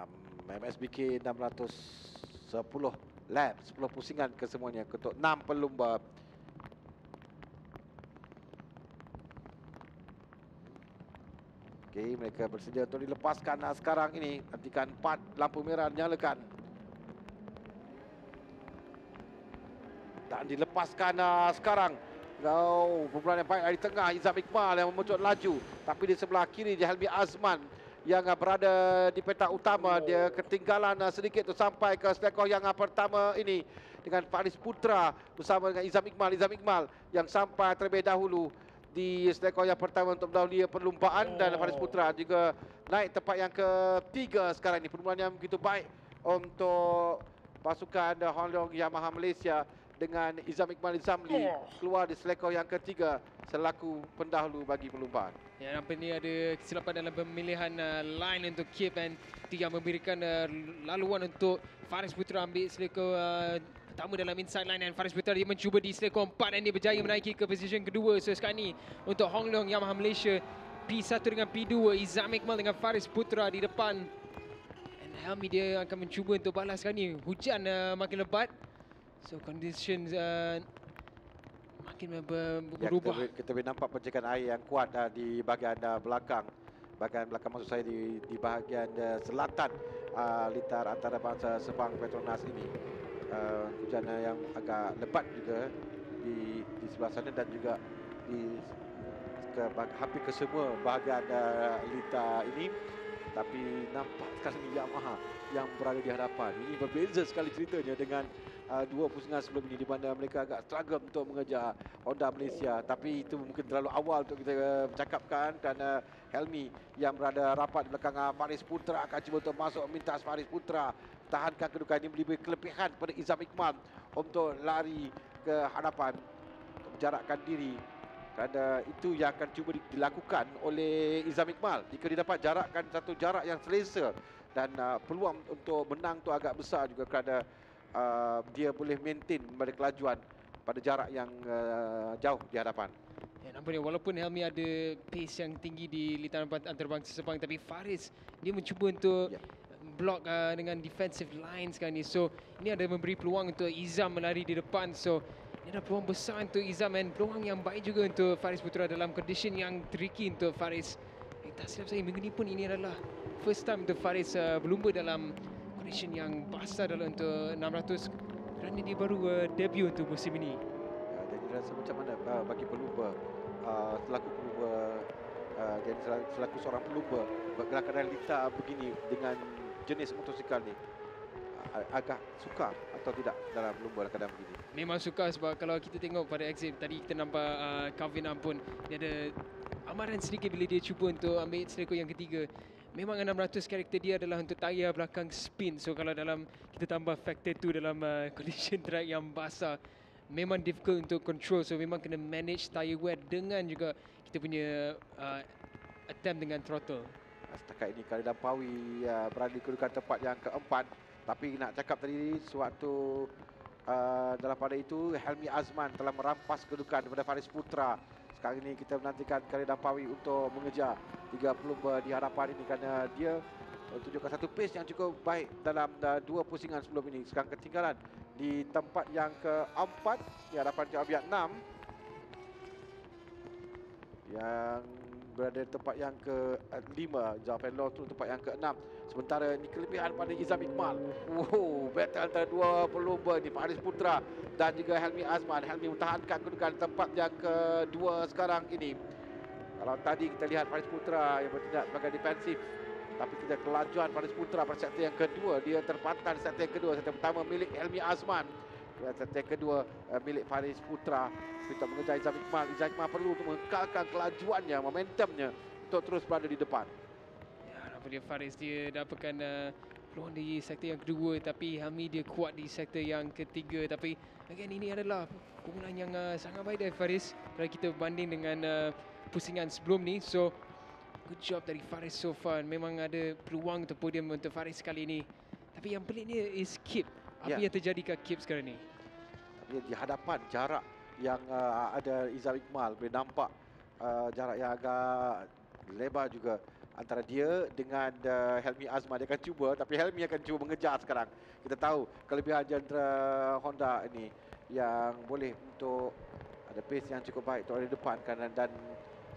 dalam MSBK 610 lap, 10 pusingan kesemuanya untuk 6 pelumba. Okey, mereka bersedia untuk dilepaskan sekarang ini. Nantikan 4 lampu merah nyalakan. Dan dilepaskan sekarang. Pukulan yang baik dari tengah, Izam Iqmal yang memucut laju. Tapi di sebelah kiri dia Helmi Azman yang berada di petak utama. Dia ketinggalan sedikit untuk sampai ke selekoh yang pertama ini dengan Faris Putra bersama dengan Izam Iqmal. Izam Iqmal yang sampai terlebih dahulu di selekoh yang pertama untuk mendahului perlumbaan, dan Faris Putra juga naik tempat yang ketiga sekarang ini. Permulaan yang begitu baik untuk pasukan Hong Leong Yamaha Malaysia dengan Izam Iqmal Izamli keluar di selekoh yang ketiga selaku pendahulu bagi perlumbaan. Ya, nampaknya ada kesilapan dalam pemilihan line untuk Kip, dan itu yang memberikan laluan untuk Faris Putra ambil selekoh pertama dalam inside line, dan Faris Putra dia mencuba di selekoh 4 dan dia berjaya menaiki ke position kedua. So sekarang ni untuk Hong Leong Yamaha Malaysia P1 dengan P2, Izam Iqmal dengan Faris Putra di depan. And Helmi dia akan mencuba untuk balas sekarang ni. Hujan makin lebat. So conditions makin berubah. Ya, kita boleh nampak percikan air yang kuat di bahagian belakang. Bahagian belakang maksud saya di bahagian selatan litar antara bangsa Sepang Petronas ini. Hujan yang agak lebat juga di sebelah sana dan juga di hampir ke semua bahagian litar ini. Tapi nampak sekarang ini Yamaha yang berada di hadapan. Ini berbeza sekali ceritanya dengan dua pusingan sebelum ini, di mana mereka agak struggle untuk mengejar Honda Malaysia. Tapi itu mungkin terlalu awal untuk kita bercakapkan, kerana Helmi yang berada rapat di belakang Faris Putra akan cuba untuk masuk mintas Faris Putra tahankan kedudukan ini, memberi kelebihan pada Izam Iqmal untuk lari ke hadapan, menjarakkan diri. Kerana itu yang akan cuba dilakukan oleh Izam Iqmal. Jika dia dapat jarakkan satu jarak yang selesa, dan peluang untuk menang tu agak besar juga, kerana dia boleh maintain pada kelajuan pada jarak yang jauh di hadapan. Ya, nampaknya walaupun Helmi ada pace yang tinggi di litaran antarabangsa Sepang, tapi Faris dia mencuba untuk block dengan defensive line sekarang ni. So ini ada memberi peluang untuk Izam melari di depan. So ini ada peluang besar untuk Izam, dan peluang yang baik juga untuk Faris Putra dalam condition yang tricky untuk Faris. Tak silap saya, minggu ni pun ini adalah first time untuk Faris berlumba dalam condition yang basah dalam untuk 600, kerana dia baru debut untuk musim ini. Ya, jadi rasa macam mana bagi pelumba selaku pelumba, jadi selaku seorang pelumba bergerak dalam litar begini dengan jenis motosikal ni, agak suka atau tidak dalam berlumba keadaan begini? Memang suka, sebab kalau kita tengok pada exit tadi kita nampak Calvin Ampun dia ada amaran sedikit bila dia cuba untuk ambil selekoh yang ketiga. Memang 600 karakter dia adalah untuk tayar belakang spin. So kalau dalam kita tambah factor tu dalam condition track yang basah, memang difficult untuk control. So memang kena manage tire wear dengan juga kita punya attempt dengan throttle. Setakat ini Khalid Ampawi berada di kedudukan tempat yang keempat. Tapi nak cakap tadi, sewaktu dalam pada itu Helmi Azman telah merampas kedudukan daripada Faris Putra. Sekarang ini kita menantikan Khalid Ampawi untuk mengejar 3 pelumba di hadapan ini, kerana dia tunjukkan satu pace yang cukup baik dalam 2 pusingan sebelum ini. Sekarang ketinggalan di tempat yang keempat di hadapan Vietnam yang berada di tempat yang ke-5, Zafar Law tu tempat yang ke-6. Sementara ini kelebihan pada Izam Iqmal. Battle antara dua pelumba ni, Faris Putra dan juga Helmi Azman. Helmi mempertahankan kedudukan tempat yang kedua sekarang ini. Kalau tadi kita lihat Faris Putra yang bertindak sebagai defensif, tapi kita kelajuan Faris Putra pada sektor yang kedua. Dia terpantal di sektor yang kedua. Sektor pertama milik Helmi Azman, sektor yang kedua milik Faris Putra. Kita mengejar Izam Iqmal. Izam Iqmal perlu untuk mengekalkan kelajuannya, momentumnya untuk terus berada di depan. Ya, nampaknya Faris dia dapatkan peluang di sektor yang kedua, tapi Helmi dia kuat di sektor yang ketiga. Tapi again, ini adalah permulaan yang sangat baik dari Faris kalau kita banding dengan pusingan sebelum ni. So good job dari Faris so far. Memang ada peluang untuk podium untuk Faris kali ini. Tapi yang peliknya is Kip. Apa yang terjadi kat Kip sekarang ni? Di hadapan jarak yang ada Izam Iqmal, boleh nampak jarak yang agak lebar juga antara dia dengan Helmi Azman. Dia akan cuba, tapi Helmi akan cuba mengejar sekarang. Kita tahu kelebihan jentera Honda ini yang boleh untuk ada pace yang cukup baik untuk ada di depan kan, dan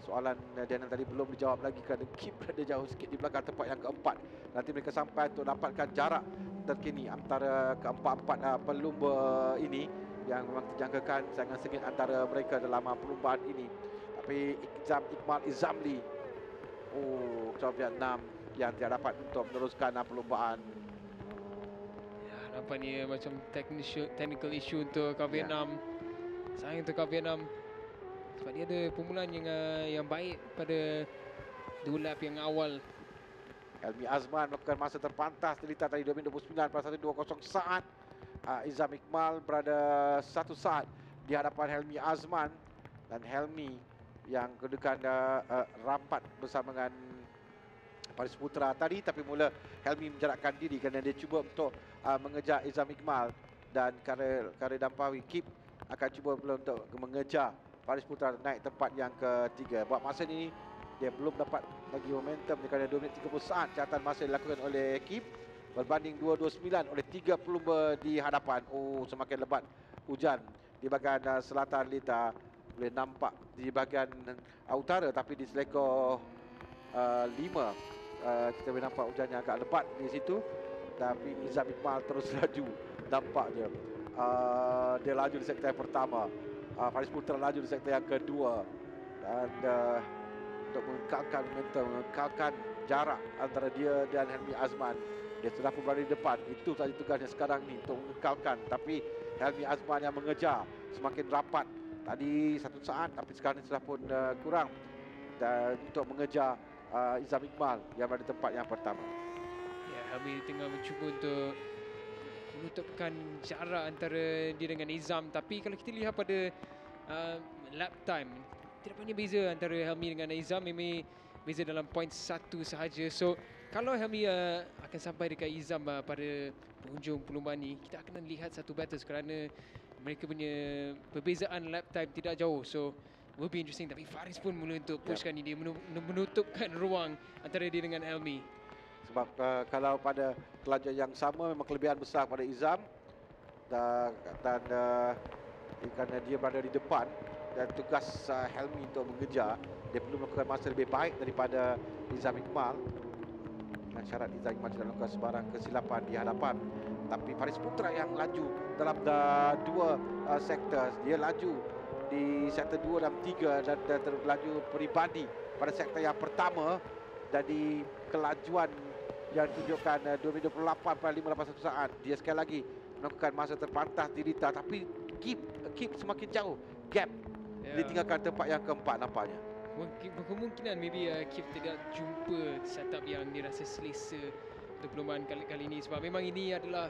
soalan Daniel tadi belum dijawab lagi kerana Kip berada jauh sikit di belakang tempat yang keempat. Nanti mereka sampai untuk dapatkan jarak terkini antara keempat-empat pelumba ini yang memang terjangkakan sangat sengit antara mereka dalam perlumbaan ini. Tapi Iqmal Izamli, ketua Vietnam yang tidak dapat untuk meneruskan perlumbaan. Ya, nampaknya macam technical issue untuk kau Vietnam. Sayang untuk kau Vietnam. Sebab dia ada permulaan yang baik pada 2 lap yang awal. Helmi Azman melakukan masa terpantas di litar tadi 2 minit 29 + 1:20 saat. Izam Iqmal berada 1 saat di hadapan Helmi Azman, dan Helmi yang kedudukan rapat bersama dengan Faris Putra tadi, tapi mula Helmi menjarakkan diri kerana dia cuba untuk mengejar Izam Iqmal, dan Kare Dampawi Kip akan cuba pula untuk mengejar Faris Putra naik tempat yang ketiga. Buat masa ini dia belum dapat bagi momentum kerana 2 minit 30 saat catatan masa dilakukan oleh Kip berbanding 2:29 oleh 3 pelumba di hadapan. Semakin lebat hujan di bahagian selatan litar. Boleh nampak di bahagian utara, tapi di selekor 5 kita boleh nampak hujannya agak lebat di situ. Tapi Izam Iqmal terus laju nampaknya. Dia laju di sektor yang pertama. Faris Putra laju di sektor yang kedua. Dan untuk mengekalkan momentum, mengekalkan jarak antara dia dan Helmi Azman. Dia sudah pun berada di depan. Itu saja tugasnya sekarang ni, untuk mengekalkan. Tapi Helmi Azman yang mengejar semakin rapat. Tadi 1 saat, tapi sekarang sudah pun kurang. Dan untuk mengejar Izam Iqmal yang berada di tempat yang pertama. Ya, Helmi tengah mencuba untuk menutupkan jarak antara dia dengan Izam. Tapi kalau kita lihat pada lap time, tidak banyak beza antara Helmi dengan Izam. Memang beza dalam poin 1 sahaja. So kalau Helmi akan sampai dekat Izam pada penghujung perlumbaan ni, kita akan lihat satu battles kerana mereka punya perbezaan lap time tidak jauh. So will be interesting. Tapi Faris pun mula untuk pushkan ni, dia menutupkan ruang antara dia dengan Helmi. Sebab kalau pada kelajuan yang sama memang kelebihan besar pada Izam, dan kerana dia berada di depan dan tugas Helmi untuk mengejar, dia perlu melakukan masa lebih baik daripada Izam Iqmal. Dengan syarat Izam Iqmal tidak melakukan sebarang kesilapan di hadapan. Tapi Faris Putra yang laju dalam 2 sektor. Dia laju di sektor 2 dan 3 dan terlaju peribadi pada sektor yang pertama. Jadi kelajuan yang tunjukkan 2 minit 28 pada 5:81 saat. Dia sekali lagi melakukan masa terpantas di litar, tapi Kip semakin jauh. Gap ditinggalkan tempat yang keempat nampaknya. Kemungkinan maybe Kip tidak jumpa setup yang dirasa selesa untuk perlumbaan kali ini, sebab memang ini adalah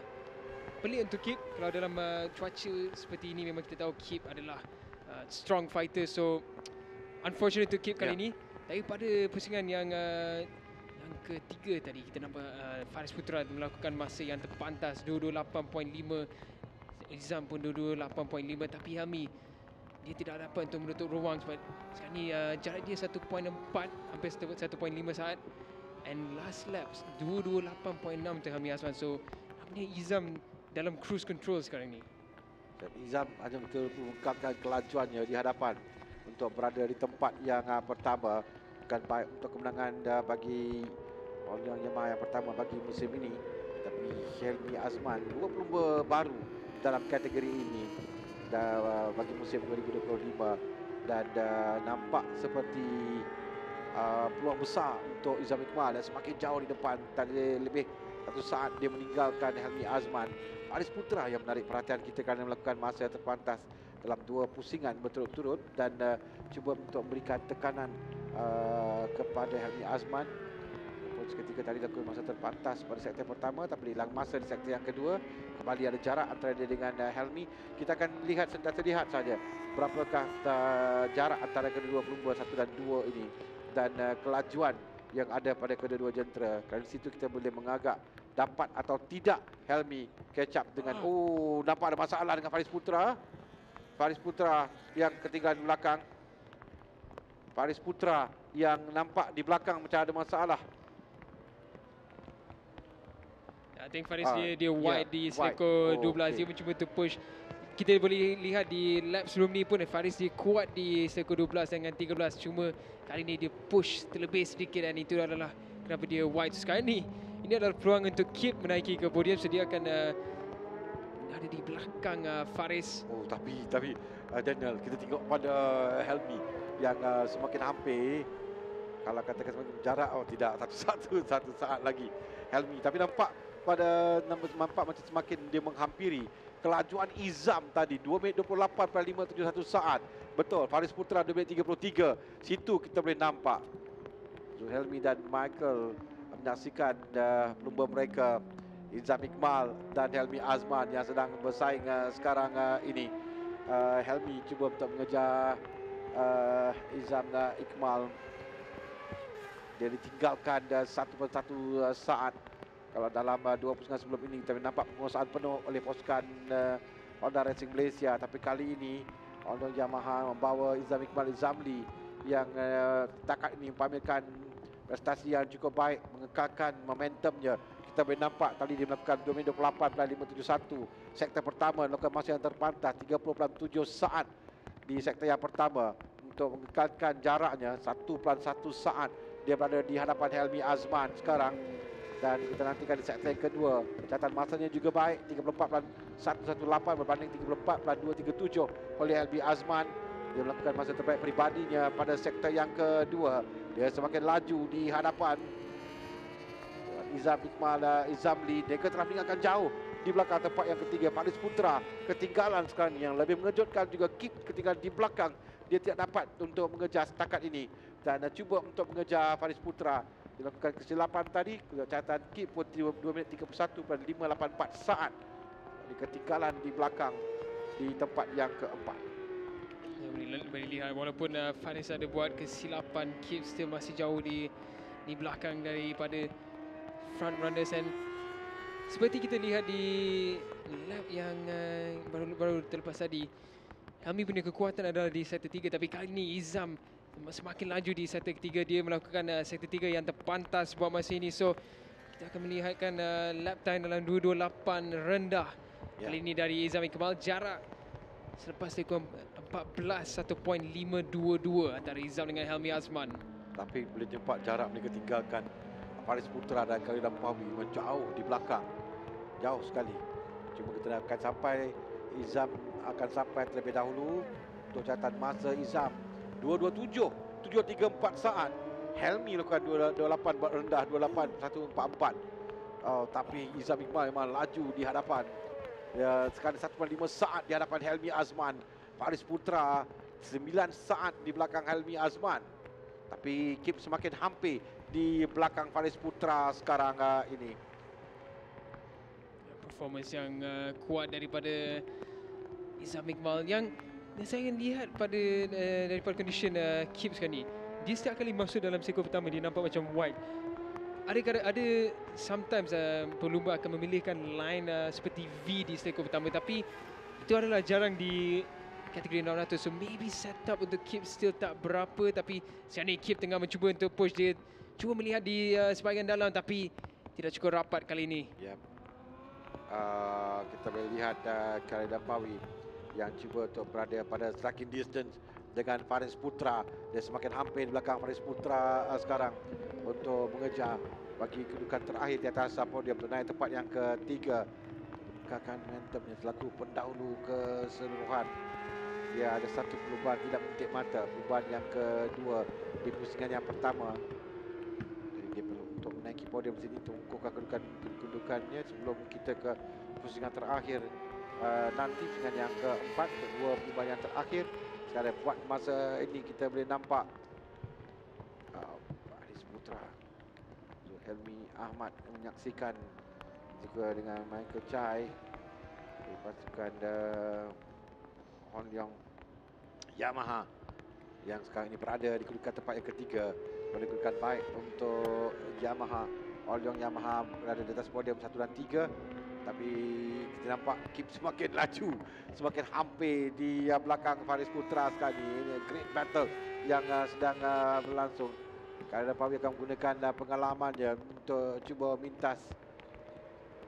pelik untuk Kip. Kalau dalam cuaca seperti ini, memang kita tahu Kip adalah strong fighter. So unfortunate untuk Kip kali ini. Tapi pada pusingan yang ketiga tadi, kita nampak Faris Putra melakukan masa yang terpantas 2:28.5. Izam pun 2:28.5. Tapi Helmi, dia tidak dapat untuk menutup ruang sebab sekarang ni jarak dia 1.4, hampir 1.5 saat. And last laps 2:28.6 untuk Helmi Azman. So nampaknya Izam dalam cruise control sekarang ni. Izam hanya betul mengungkapkan kelajuannya di hadapan untuk berada di tempat yang pertama. Bukan baik untuk kemenangan bagi orang Yamaha yang pertama bagi musim ini. Tapi Helmi Azman, 2 pelumba baru dalam kategori ini bagi musim 2025. Dan nampak seperti peluang besar untuk Izam Iqmal yang semakin jauh di depan. Tadi lebih 1 saat dia meninggalkan Helmi Azman. Faris Putra yang menarik perhatian kita kerana melakukan masa yang terpantas dalam 2 pusingan berturut-turut dan cuba untuk memberikan tekanan kepada Helmi Azman. Seketika tadi lakukan masa terpantas pada sektor pertama, tapi hilang masa di sektor yang kedua. Kembali ada jarak antara dia dengan Helmi. Kita akan lihat lihat saja berapakah jarak antara kedua pelumba 1 dan 2 ini, dan kelajuan yang ada pada kedua-dua jentera. Kerana di situ kita boleh mengagak dapat atau tidak Helmi catch up dengan nampak ada masalah dengan Faris Putra. Faris Putra yang ketinggalan belakang. Faris Putra yang nampak di belakang macam ada masalah. I think Faris dia wide di wide. selekor Oh, 12. Dia mencuba to push. Kita boleh lihat di lap sebelum ni pun Faris dia kuat di selekor 12 dengan 13. Cuma kali ni dia push terlebih sedikit dan itu adalah kenapa dia wide. Sekarang ni ini adalah peluang untuk Kip menaiki ke podium. So dia akan ada di belakang Faris. Oh, tapi Daniel, kita tengok pada Helmi yang semakin hampir. Kalau katakan semakin jarak, oh tidak, satu saat lagi Helmi. Tapi nampak macam semakin dia menghampiri kelajuan Izam tadi 2 minit 28.571 saat. Betul, Faris Putra 2 minit 33. Situ kita boleh nampak Zulhelmi dan Michael menyaksikan pelumba mereka Izam Iqmal dan Helmi Azman yang sedang bersaing sekarang ini. Helmi cuba untuk mengejar Izam Iqmal. Dia ditinggalkan 1 saat. Kalau dalam 2 pusingan sebelum ini kita nampak penguasaan penuh oleh pasukan Honda Racing Malaysia. Tapi kali ini Honda Yamaha membawa Izam Iqmal Izamli yang takat ini mempamerkan prestasi yang cukup baik, mengekalkan momentumnya. Kita boleh nampak tadi dia melakukan 2 minit 28.571. Sektor pertama melakukan masa yang terpantas 30.7 saat di sektor yang pertama. Untuk mengekalkan jaraknya 1.1 saat dia berada di hadapan Helmi Azman sekarang. Dan kita nantikan di sektor yang kedua. Catatan masanya juga baik, 34.118 berbanding 34.237 oleh Helmi Azman. Dia melakukan masa terbaik peribadinya pada sektor yang kedua. Dia semakin laju di hadapan Izam Iqmal Izamli. Mereka telah meninggalkan jauh di belakang tempat yang ketiga. Faris Putra ketinggalan sekarang. Yang lebih mengejutkan juga Kip ketinggalan di belakang. Dia tidak dapat untuk mengejar setakat ini. Dan cuba untuk mengejar Faris Putra. Dilakukan kesilapan tadi. Catatan Kip pun 2 minit 31.584 saat. Ketinggalan di belakang di tempat yang keempat. Boleh lihat walaupun Faris ada buat kesilapan, Kip still masih jauh di belakang daripada front runners. And seperti kita lihat di lap yang baru terlepas tadi, Helmi punya kekuatan adalah di sektor 3, tapi kali ini Izam semakin laju di sektor ketiga. Dia melakukan sektor 3 yang terpantas buat masa ini. So kita akan melihatkan lap time dalam 2.28 rendah kali ini dari Izam Iqmal. Jarak selepas lekor 14 1.522 antara Izam dengan Helmi Azman. Tapi boleh nampak jarak mereka tinggalkan Faris Putra dan Khalid Ampawi menjauh di belakang. Jauh sekali. Cuma kita akan sampai, Izam akan sampai terlebih dahulu. Untuk catatan masa Izam 2.27 7.34 saat. Helmi lakukan 2.28 rendah 2.8144. Tapi Izam Iqmal memang laju di hadapan. Ya, sekali 1.5 saat di hadapan Helmi Azman. Faris Putra 9 saat di belakang Helmi Azman. Tapi Kip semakin hampir di belakang Faris Putra sekarang ini. Performance yang kuat daripada Izam Iqmal yang saya lihat daripada condition Kip sekarang ni. Dia setiap kali masuk dalam sektor pertama dia nampak macam wide. Ada sometimes pelumba akan memilihkan line seperti V di sektor pertama, tapi itu adalah jarang di kategori 600. So maybe setup untuk Kip still tak berapa, tapi sekarang ni Kip tengah mencuba untuk push. Dia cuba melihat di sebahagian dalam tapi tidak cukup rapat kali ini. Yep. Kita boleh lihat Khalid Ampawi yang cuba untuk berada pada striking distance dengan Faris Putra. Dia semakin hampir di belakang Faris Putra sekarang untuk mengejar bagi kedudukan terakhir di atas podium untuk naik tempat yang ketiga. Kekalkan momentumnya selaku pendahulu keseluruhan. Dia ada satu perubahan tidak mentik mata. Perubahan yang kedua di pusingan yang pertama. Jadi dia perlu untuk menaiki podium sini untuk mengukuhkan kedudukannya sebelum kita ke pusingan terakhir nanti, pusingan yang keempat, kedua perubahan yang terakhir. Sekarang buat masa ini kita boleh nampak Faris Putra, Zulhelmi Ahmad menyaksikan juga dengan Michael Chai dari pasukan Hon Leong Yamaha yang sekarang ini berada di kedudukan tempat yang ketiga. Pada kedudukan baik untuk Yamaha. Hon Leong Yamaha berada di atas podium 1 dan 3. Tapi kita nampak Kip semakin laju, semakin hampir di belakang Faris Putra sekarang ini. Ini great battle yang sedang berlangsung. Kerana Pawi akan menggunakan pengalamannya untuk cuba mintas.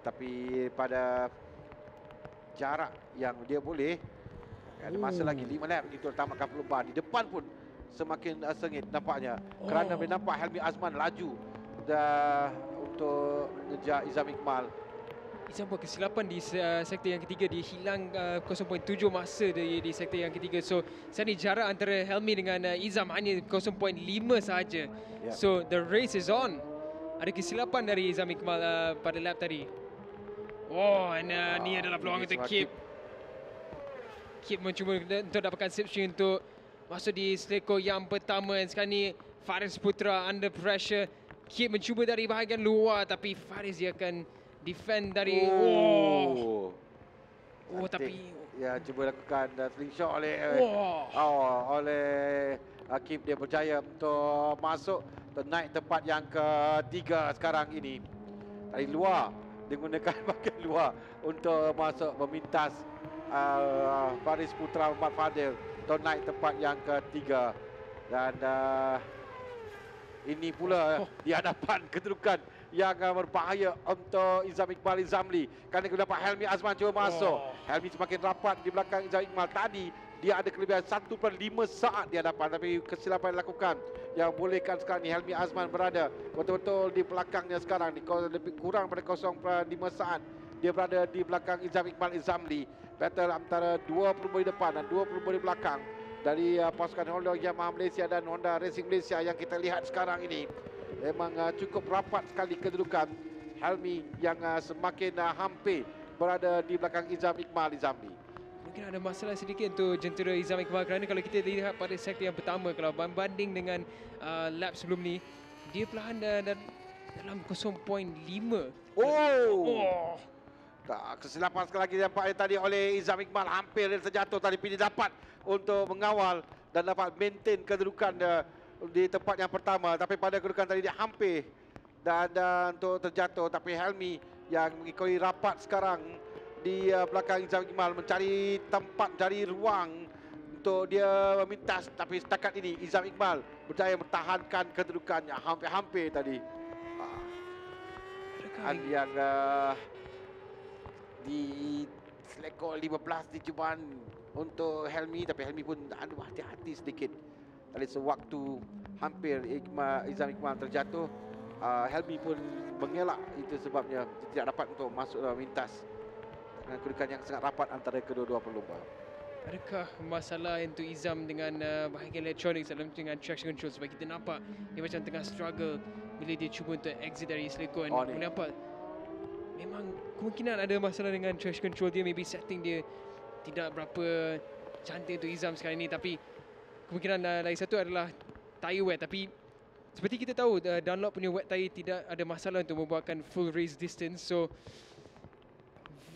Tapi pada jarak yang dia boleh, ada masa lagi 5 lap untuk tamatkan perlombaan. Di depan pun semakin sengit nampaknya. Kerana boleh nampak Helmi Azman laju untuk mengejar Izam Iqmal. Izam buat kesilapan di sektor yang ketiga. Dia hilang 0.7 masa di sektor yang ketiga. So, saat ni jarak antara Helmi dengan Izam hanya 0.5 sahaja. Yeah. So, the race is on. Ada kesilapan dari Izam Iqmal pada lap tadi. Oh, and ni adalah peluang untuk Kip. Kip mencuba untuk dapatkan slipstream untuk masuk di selekor yang pertama. Dan sekarang ni Faris Putra under pressure. Kip mencuba dari bahagian luar tapi Faris dia akan defend dari tapi ya cuba lakukan slingshot oleh oleh Kip. Dia berjaya untuk masuk naik tempat yang ketiga sekarang ini. Dari luar dia gunakan bahagian luar untuk masuk memintas Faris Putra Muhammad Fadil untuk naik tempat yang ketiga. Dan ini pula di hadapan kedudukan yang berbahaya untuk Izam Iqmal Izamli. Kerana kita dapat Helmi Azman cuba masuk. Helmi semakin rapat di belakang Izam Iqmal. Tadi dia ada kelebihan 1/5 saat di hadapan. Tapi kesilapan dilakukan yang bolehkan sekarang ni Helmi Azman berada betul-betul di belakangnya sekarang. Lebih kurang pada 0.5 saat. Dia berada di belakang Izam Iqmal Izamli. Battle antara 20 di depan dan 20 di belakang. Dari pasukan Honda Yamaha Malaysia dan Honda Racing Malaysia yang kita lihat sekarang ini. Memang cukup rapat sekali kedudukan. Helmi yang semakin hampir berada di belakang Izam Iqmal Izamli. Mungkin ada masalah sedikit untuk jentera Izam Iqmal kerana kalau kita lihat pada sektor yang pertama, kalau banding dengan lap sebelum ni, dia perlahan dalam 0.5. Kesilapan sekali lagi dapat tadi oleh Izam Iqmal. Hampir dia terjatuh tadi, tapi dia dapat untuk mengawal dan dapat maintain kedudukan di tempat yang pertama. Tapi pada kedudukan tadi dia hampir dan untuk terjatuh. Tapi Helmi yang mengikuti rapat sekarang di belakang Izam Iqmal, mencari tempat, cari ruang untuk dia memintas. Tapi setakat ini Izam Iqmal berjaya mempertahankan kedudukannya. Hampir-hampir tadi. Yang di selekor 15 di cubaan untuk Helmi. Tapi Helmi pun hati-hati sedikit. Tadi sewaktu hampir Izam Iqmal terjatuh, Helmi pun mengelak. Itu sebabnya tidak dapat untuk masuk dalam mintas. Dengan kedudukan yang sangat rapat antara kedua-dua pelumba. Adakah masalah untuk Izam dengan bahagian elektronik dalam dengan traction control? Sebab kita nampak dia macam tengah struggle bila dia cuba untuk exit dari selekor. Nampak memang kemungkinan ada masalah dengan traction control dia. Maybe setting dia tidak berapa cantik untuk Izam sekarang ini. Tapi kemungkinan lagi satu adalah tyre wet. Tapi seperti kita tahu, Dunlop punya wet tyre tidak ada masalah untuk membuatkan full race distance. So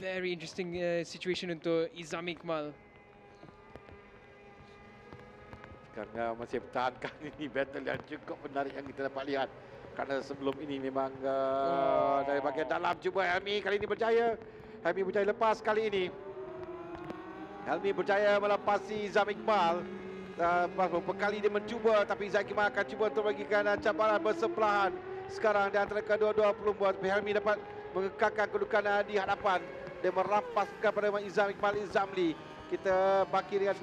very interesting situation untuk Izam Iqmal. Kerana masih pertahankan ini battle yang cukup menarik yang kita dapat lihat. Kerana sebelum ini memang dari bahagian dalam cuba Helmi kali ini berjaya. Helmi berjaya lepas kali ini. Helmi berjaya melepasi Izam Iqmal. Beberapa kali dia mencuba, tapi Izam Iqmal akan cuba untuk bagikan cabaran bersebelahan. Sekarang di antara kedua-dua pelumba, tapi Helmi dapat mengekalkan kedudukan di hadapan. Dia merampas kepada Izam Iqmal Izamli. Kita baki dengan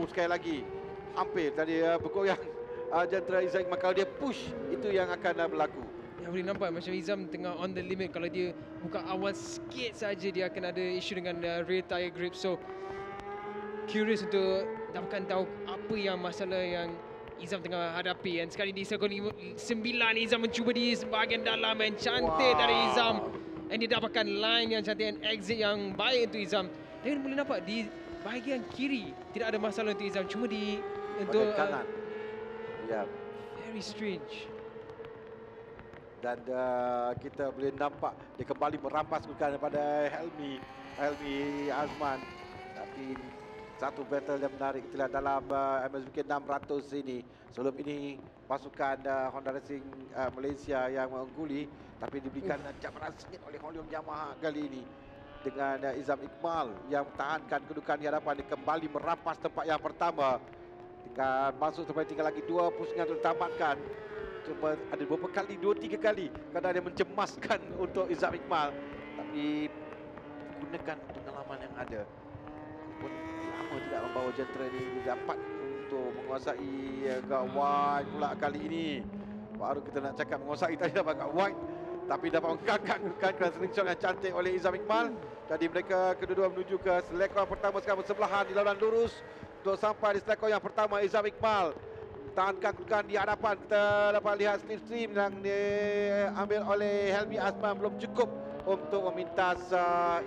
sekali lagi. Hampir tadi bergoyang jentera Izam Iqmal. Kalau dia push, itu yang akan berlaku. Yang boleh nampak macam Izam tengah on the limit. Kalau dia buka awal sikit saja, dia akan ada isu dengan rear tire grip. So curious untuk dapatkan tahu apa yang masalah yang Izam tengah hadapi. Dan sekali di sektor 9, Izam mencuba di bahagian dalam yang cantik dari Izam. Dan dia dapatkan line yang cantik dan exit yang baik untuk Izam. Dan boleh nampak di bahagian kiri tidak ada masalah untuk Izam. Cuma di untuk kanan. Ya. Very strange. Dan kita boleh nampak dia kembali merampas kedudukan daripada Helmi Azman. Tapi satu battle yang menarik kita lihat dalam MSBK 600 ini. Sebelum ini pasukan Honda Racing Malaysia yang mengungguli, tapi diberikan cabaran sengit oleh Honda Yamaha kali ini. Dengan Izam Iqmal yang mempertahankan kedudukan di hadapan, dia kembali merampas tempat yang pertama. Dengan masuk sampai tinggal lagi 2 pusingan untuk ditamatkan. ada beberapa kali, 2-3 kali kadang dia mencemaskan untuk Izam Iqbal, tapi gunakan pengalaman yang ada. Walaupun lama tidak membawa jentera ini, dia dapat untuk menguasai gawai pula kali ini. Baru kita nak cakap menguasai, tadi dapat kat wide, tapi dapat mengangkat keras slingshot yang cantik oleh Izam Iqbal. Jadi mereka kedua-dua menuju ke selekor yang pertama sekarang bersebelahan di laluan lurus untuk sampai di selekor yang pertama. Izam Iqbal tahankan kedudukan di hadapan. Kita dapat lihat slipstream yang diambil oleh Helmi Azman belum cukup untuk memintas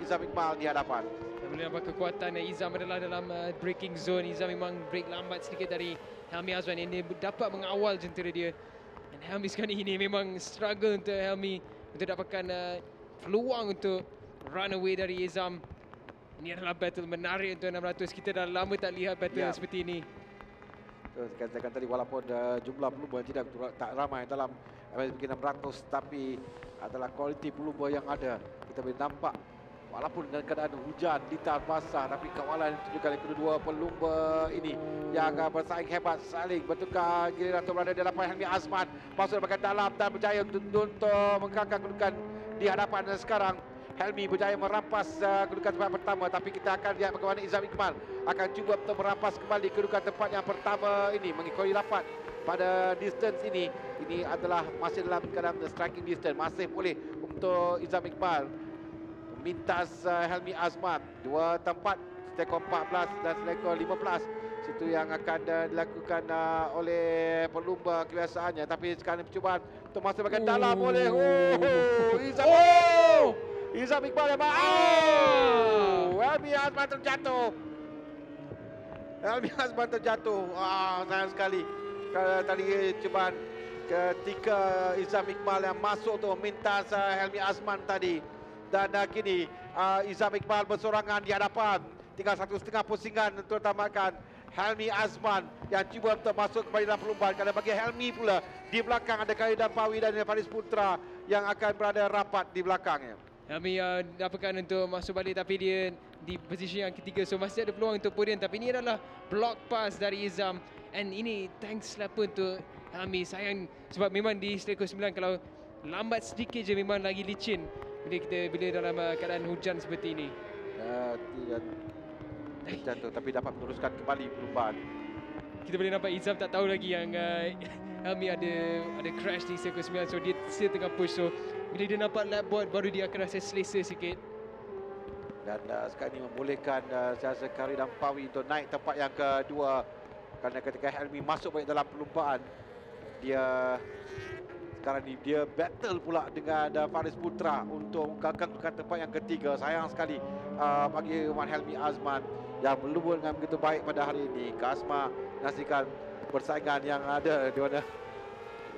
Izam Iqbal di hadapan. Boleh nampak kekuatan Izam adalah dalam breaking zone. Izam memang break lambat sedikit dari Helmi Azman. Ini dapat mengawal jentera dia. Dan Helmi sekarang ini memang struggle untuk Helmi untuk dapatkan peluang untuk run away dari Izam. Ini adalah battle menarik untuk 600. Kita dah lama tak lihat battle seperti ini. Saya katakan tadi, walaupun jumlah pelumba tak ramai dalam MSBK 600, tapi adalah kualiti pelumba yang ada. Kita boleh nampak walaupun dalam keadaan hujan, litar basah, tapi kawalan ditunjukkan oleh kedua pelumba ini yang bersaing hebat, saling bertukar giliran untuk berada di hadapan Helmi Azman. Masuk ke bahagian dalam dan berjaya untuk mengangkat kedudukan di hadapan. Dan sekarang Helmi berjaya merampas kedudukan tempat pertama, tapi kita akan lihat bagaimana Izam Iqbal akan cuba untuk merampas kembali kedudukan tempat yang pertama ini, mengikuti rapat pada distance ini. Ini adalah masih dalam keadaan striking distance, masih boleh untuk Izam Iqbal memintas Helmi Azman. Dua tempat, selekor 14 dan selekor 15. Situ yang akan dilakukan oleh pelumba kebiasaannya. Tapi sekarang percubaan untuk masuk bahagian dalam oleh Izam. Izam Iqbal yang Helmi Azman terjatuh. Helmi Azman terjatuh. Sayang sekali. Tadi cubaan ketika Izam Iqbal yang masuk untuk memintas Helmi Azman tadi. Dan kini Izam Iqbal bersorangan di hadapan. Tinggal 1,5 pusingan untuk tamatkan. Helmi Azman yang cuba untuk masuk kembali dalam perlumbaan. Kerana bagi Helmi pula, di belakang ada Khalid Dampawi dan Faris Putra yang akan berada rapat di belakangnya. Helmi dapatkan untuk masuk balik, tapi dia di posisi yang ketiga. So masih ada peluang untuk podium, tapi ini adalah block pass dari Izam. And ini tank slapper untuk Helmi. Sayang sebab memang di selekor 9 kalau lambat sedikit je memang lagi licin bila dalam keadaan hujan seperti ini. Jatuh, tapi dapat meneruskan kembali perlumbaan. Kita boleh nampak Izam tak tahu lagi yang Helmi ada crash di selekor 9. So dia still tengah push. So bila dia nampak lap board baru dia akan rasa selesa sikit. Dan sekarang ini membolehkan saya rasa Khalid Dampawi untuk naik tempat yang kedua. Kerana ketika Helmi masuk balik dalam perlumbaan, dia sekarang ni dia battle pula dengan Faris Putra untuk menggagalkan tempat yang ketiga. Sayang sekali bagi Wan Helmi Azman yang melumur dengan begitu baik pada hari ini. Kasma menyaksikan persaingan yang ada di mana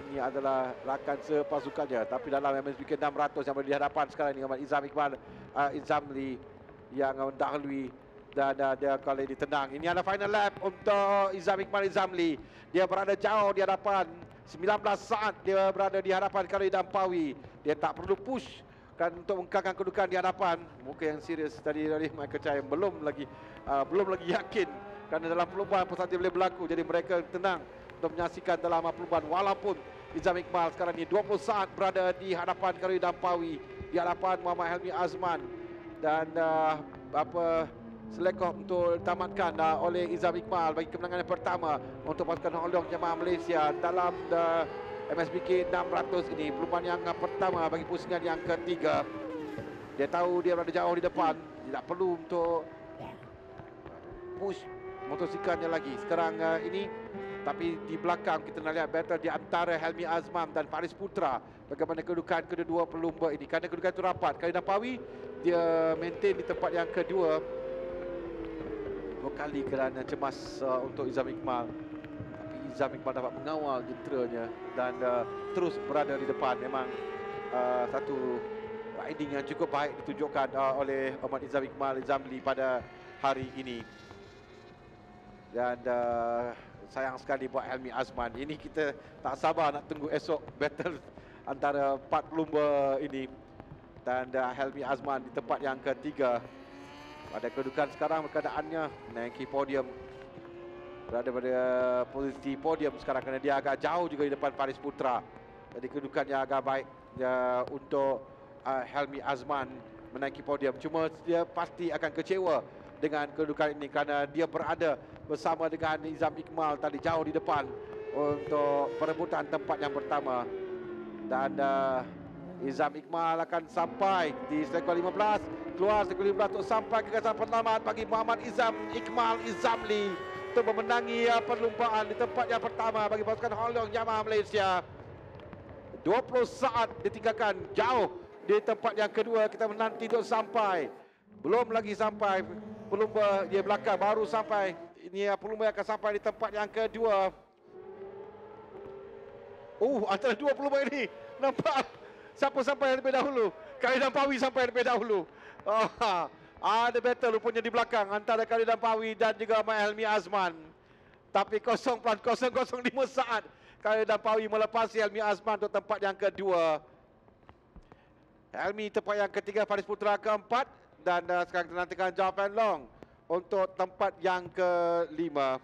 ini adalah rakan sepasukannya. Tapi dalam MSBK 600 yang berada di hadapan sekarang ini Izam Iqbal, Izamli yang mendahului dan dia kali ini tenang. Ini adalah final lap untuk Izam Iqbal Izamli. Dia berada jauh di hadapan. 19 saat dia berada di hadapan Khalid Dampawi. Dia tak perlu push kan untuk mengangkat kedudukan di hadapan. Muka yang serius tadi dari Michael Chai belum lagi yakin kerana dalam perlumbaan apa saja boleh berlaku. Jadi mereka tenang untuk menyaksikan dalam perlumbaan. Walaupun Izam Iqbal sekarang ini 20 saat berada di hadapan Khalid Dampawi, di hadapan Muhammad Helmi Azman. Dan selekor untuk ditamatkan oleh Izam Iqbal bagi kemenangan yang pertama untuk pasukan Hong Leong Jemaah Malaysia dalam MSBK 600 ini. Perlumbaan yang pertama bagi pusingan yang ketiga. Dia tahu dia berada jauh di depan, tidak perlu untuk push motosikalnya lagi sekarang ini. Tapi di belakang kita nak lihat battle di antara Helmi Azman dan Faris Putra. Bagaimana kedudukan kedua pelumba ini. Kerana kedudukan itu rapat, Khalid Dampawi dia maintain di tempat yang kedua. Dua kali kerana cemas untuk Izam Iqbal, tapi Izam Iqbal dapat mengawal jenteranya dan terus berada di depan. Memang satu riding yang cukup baik ditunjukkan oleh Ahmad Izam Iqbal Izamli pada hari ini. Dan sayang sekali buat Helmi Azman. Ini kita tak sabar nak tunggu esok battle antara empat pelumba ini. Dan Helmi Azman di tempat yang ketiga. Pada kedudukan sekarang keadaannya menaiki podium berada pada posisi podium sekarang kerana dia agak jauh juga di depan Faris Putra. Jadi kedudukannya agak baik untuk Helmi Azman menaiki podium. Cuma dia pasti akan kecewa dengan kedudukan ini kerana dia berada bersama dengan Izam Iqmal tadi jauh di depan untuk perebutan tempat yang pertama. Dan Izam Iqmal akan sampai di sektor 15, keluar sektor 15 untuk sampai ke garis pertama bagi Muhammad Izam Iqmal Izamli untuk memenangi perlumbaan di tempat yang pertama bagi pasukan Hong Yamaha Malaysia. 20 saat ditinggalkan jauh di tempat yang kedua. Kita menanti untuk sampai, belum lagi sampai pelumba di belakang, baru sampai. Ini pelumba yang akan sampai di tempat yang kedua. Antara dua pelumba ini nampak siapa sampai lebih dahulu. Khalid Pawi sampai lebih dahulu. Ada battle rupanya di belakang antara Khalid Pawi dan juga Helmi Azman. Tapi 0.005 saat Khalid Pawi melepasi Helmi Azman untuk tempat yang kedua. Helmi tempat yang ketiga, Faris Putra keempat. Dan sekarang kita nantikan jawapan long untuk tempat yang kelima.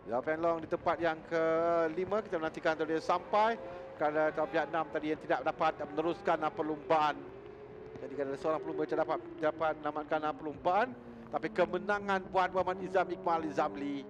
Jawapan long di tempat yang kelima, kita menantikan untuk dia sampai. Kerana pihak 6 tadi yang tidak dapat meneruskan perlumbaan. Jadi kerana seorang pelumba yang dapat menamatkan perlumbaan. Tapi kemenangan buat Muhammad Izam Iqmal Izamli.